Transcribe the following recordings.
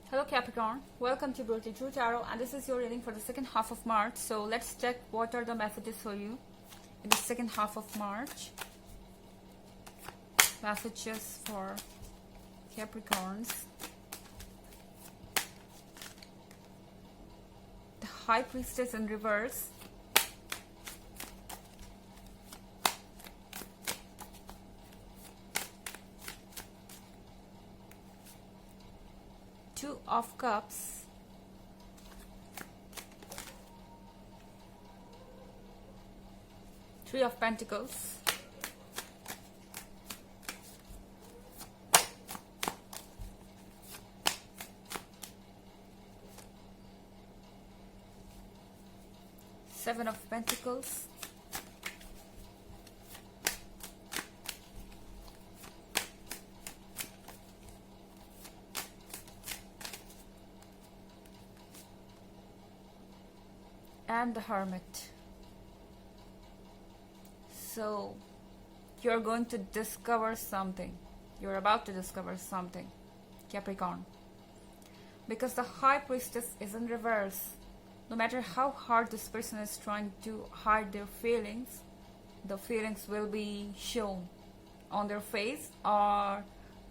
Hello Capricorn, welcome to Beauty True Tarot, and this is your reading for the second half of March. So let's check what are the messages for you in the second half of March. Messages for Capricorns. The High Priestess in reverse. Two of Cups. Three of Pentacles. Seven of Pentacles. And the Hermit. So you're going to discover something. You're about to discover something, Capricorn. Because the High Priestess is in reverse. No matter how hard this person is trying to hide their feelings, the feelings will be shown on their face, or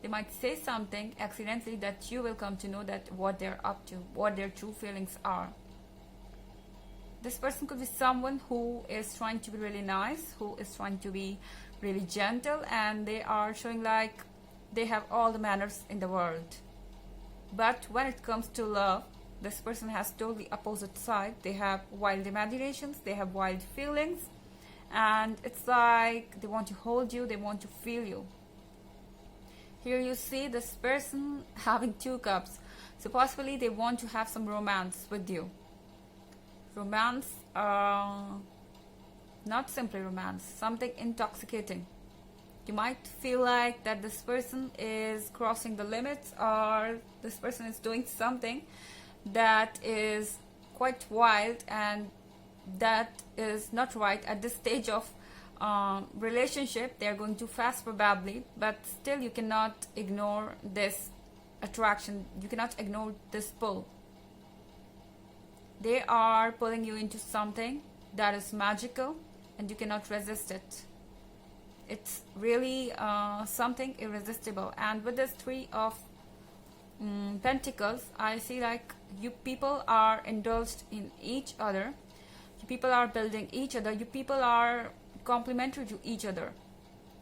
they might say something accidentally that you will come to know that what they're up to, what their true feelings are. This person could be someone who is trying to be really nice, who is trying to be really gentle, and they are showing like they have all the manners in the world. But when it comes to love, this person has totally opposite side. They have wild imaginations, they have wild feelings, and it's like they want to hold you, they want to feel you. Here you see this person having two cups. So possibly they want to have some romance with you. Romance, not simply romance, something intoxicating. You might feel like that this person is crossing the limits, or this person is doing something that is quite wild and that is not right at this stage of relationship. They are going too fast probably, but still you cannot ignore this attraction. You cannot ignore this pull. They are pulling you into something that is magical and you cannot resist it. It's really something irresistible. And with this Three of Pentacles, I see like you people are indulged in each other. You people are building each other. You people are complementary to each other.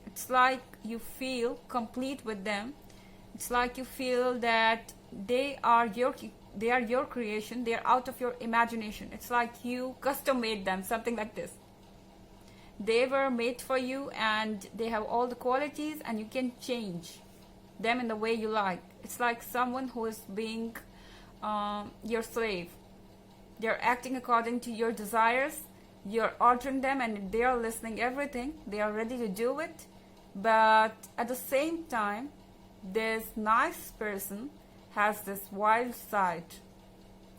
It's like you feel complete with them. It's like you feel that they are your creation. They are out of your imagination. It's like you custom made them, something like this. They were made for you and they have all the qualities, and you can change them in the way you like. It's like someone who is being your slave. They're acting according to your desires. You're ordering them and they are listening everything. They are ready to do it. But at the same time, this nice person has this wild side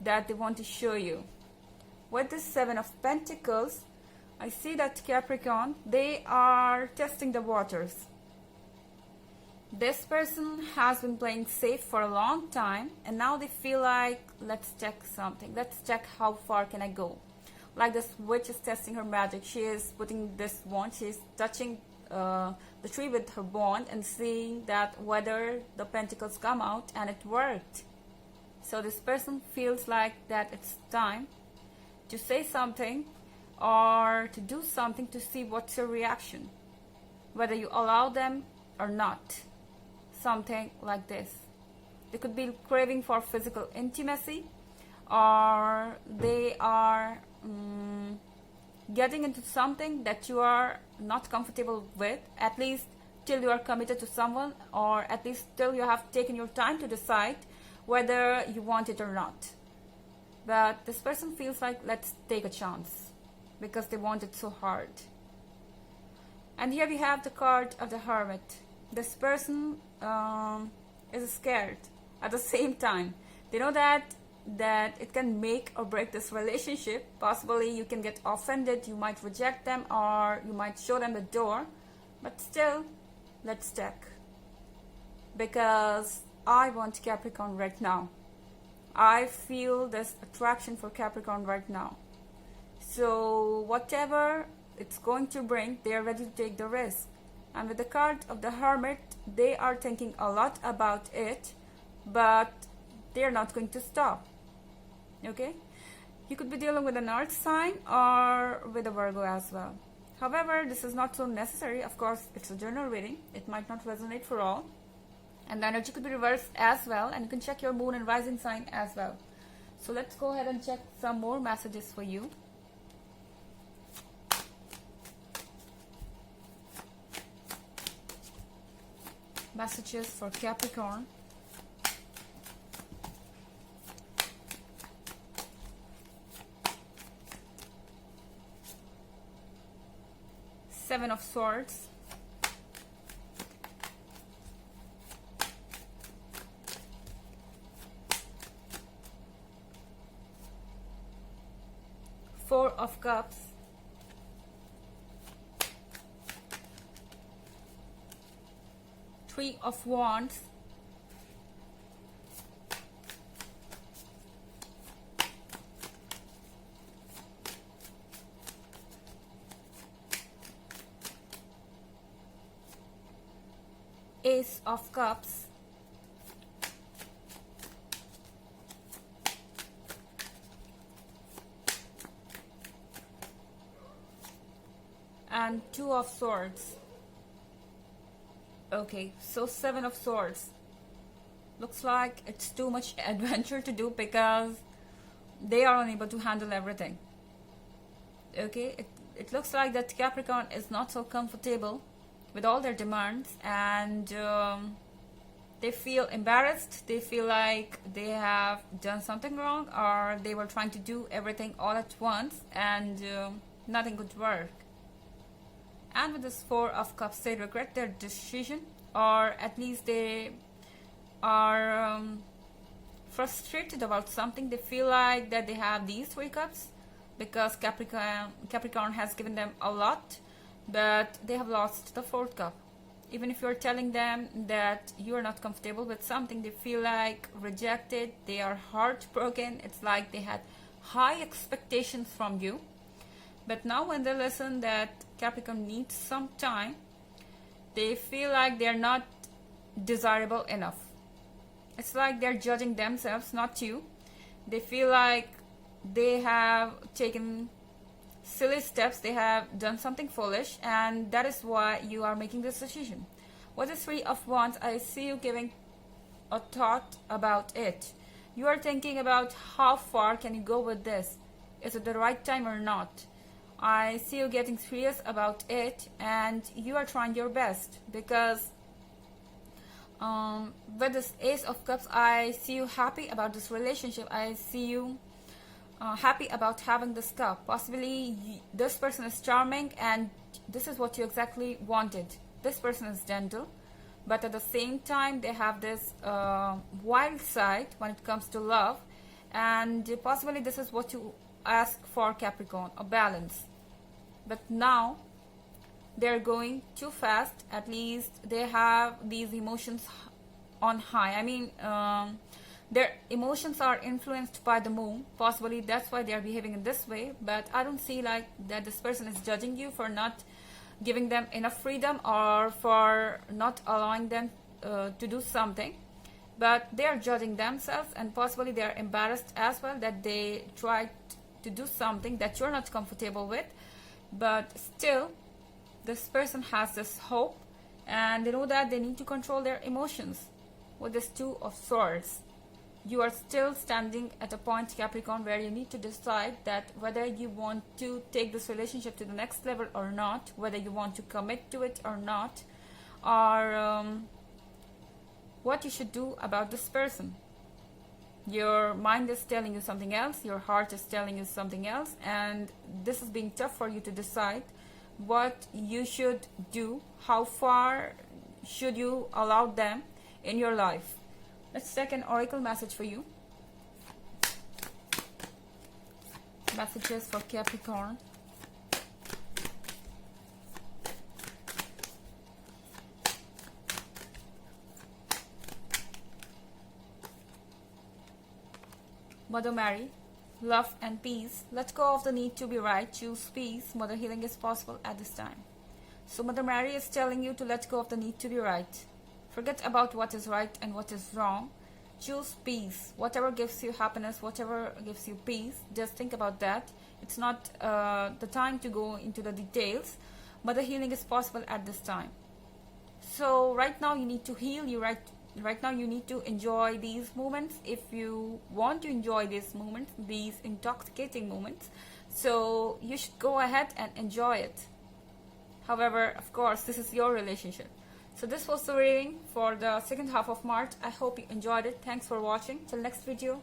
that they want to show you. With this Seven of Pentacles, I see that Capricorn, they are testing the waters. This person has been playing safe for a long time, and now they feel like, let's check something. Let's check how far can I go. Like this witch is testing her magic. She is putting this wand, she is touching the tree with her wand and seeing that whether the pentacles come out, and it worked. So this person feels like that it's time to say something or to do something to see what's your reaction, whether you allow them or not. Something like this. They could be craving for physical intimacy, or they are getting into something that you are not comfortable with, at least till you are committed to someone, or at least till you have taken your time to decide whether you want it or not. But this person feels like, let's take a chance, because they want it so hard. And here we have the card of the Hermit. This person is scared at the same time. They know that it can make or break this relationship. Possibly you can get offended, you might reject them, or you might show them the door. But still, let's check. Because I want Capricorn right now. I feel this attraction for Capricorn right now. So whatever it's going to bring, they are ready to take the risk. And with the card of the Hermit, they are thinking a lot about it, but they are not going to stop. Okay? You could be dealing with an earth sign or with a Virgo as well. However, this is not so necessary. Of course, it's a general reading. It might not resonate for all. And the energy could be reversed as well. And you can check your moon and rising sign as well. So let's go ahead and check some more messages for you. Messages for Capricorn. Seven of Swords. Four of Cups. Three of Wands. Ace of Cups. And Two of Swords. Okay, so Seven of Swords. Looks like it's too much adventure to do because they are unable to handle everything. Okay, it looks like that Capricorn is not so comfortable with all their demands, and they feel embarrassed. They feel like they have done something wrong, or they were trying to do everything all at once and nothing could work. And with this Four of Cups, they regret their decision, or at least they are frustrated about something. They feel like that they have these Three Cups because Capricorn has given them a lot, but they have lost the Fourth Cup. Even if you're telling them that you are not comfortable with something, they feel like rejected. They are heartbroken. It's like they had high expectations from you. But now when they listen that Capricorn needs some time, they feel like they're not desirable enough. It's like they're judging themselves, not you. They feel like they have taken silly steps, they have done something foolish, and that is why you are making this decision. With the Three of Wands, I see you giving a thought about it. You are thinking about how far can you go with this. Is it the right time or not? I see you getting serious about it, and you are trying your best because with this Ace of Cups, I see you happy about this relationship. I see you happy about having this cup. Possibly this person is charming and this is what you exactly wanted. This person is gentle, but at the same time they have this wild side when it comes to love, and possibly this is what you ask for, Capricorn, a balance. But now they're going too fast. At least they have these emotions on high. I mean, their emotions are influenced by the moon. Possibly that's why they are behaving in this way. But I don't see like that this person is judging you for not giving them enough freedom or for not allowing them to do something. But they are judging themselves, and possibly they are embarrassed as well that they tried to do something that you're not comfortable with. But still, this person has this hope, and they know that they need to control their emotions. With this Two of Swords, you are still standing at a point, Capricorn, where you need to decide that whether you want to take this relationship to the next level or not, whether you want to commit to it or not, or what you should do about this person. Your mind is telling you something else, your heart is telling you something else, and this is being tough for you to decide what you should do, how far should you allow them in your life. Let's take an oracle message for you. Messages for Capricorn. Mother Mary, love and peace. Let go of the need to be right. Choose peace. Mother healing is possible at this time. So Mother Mary is telling you to let go of the need to be right. Forget about what is right and what is wrong. Choose peace. Whatever gives you happiness, whatever gives you peace, just think about that. It's not the time to go into the details. Mother healing is possible at this time. So right now you need to heal. Right now you need to enjoy these moments. If you want to enjoy these moments, these intoxicating moments, so you should go ahead and enjoy it. However, of course, this is your relationship. So this was the reading for the second half of March. I hope you enjoyed it. Thanks for watching. Till next video.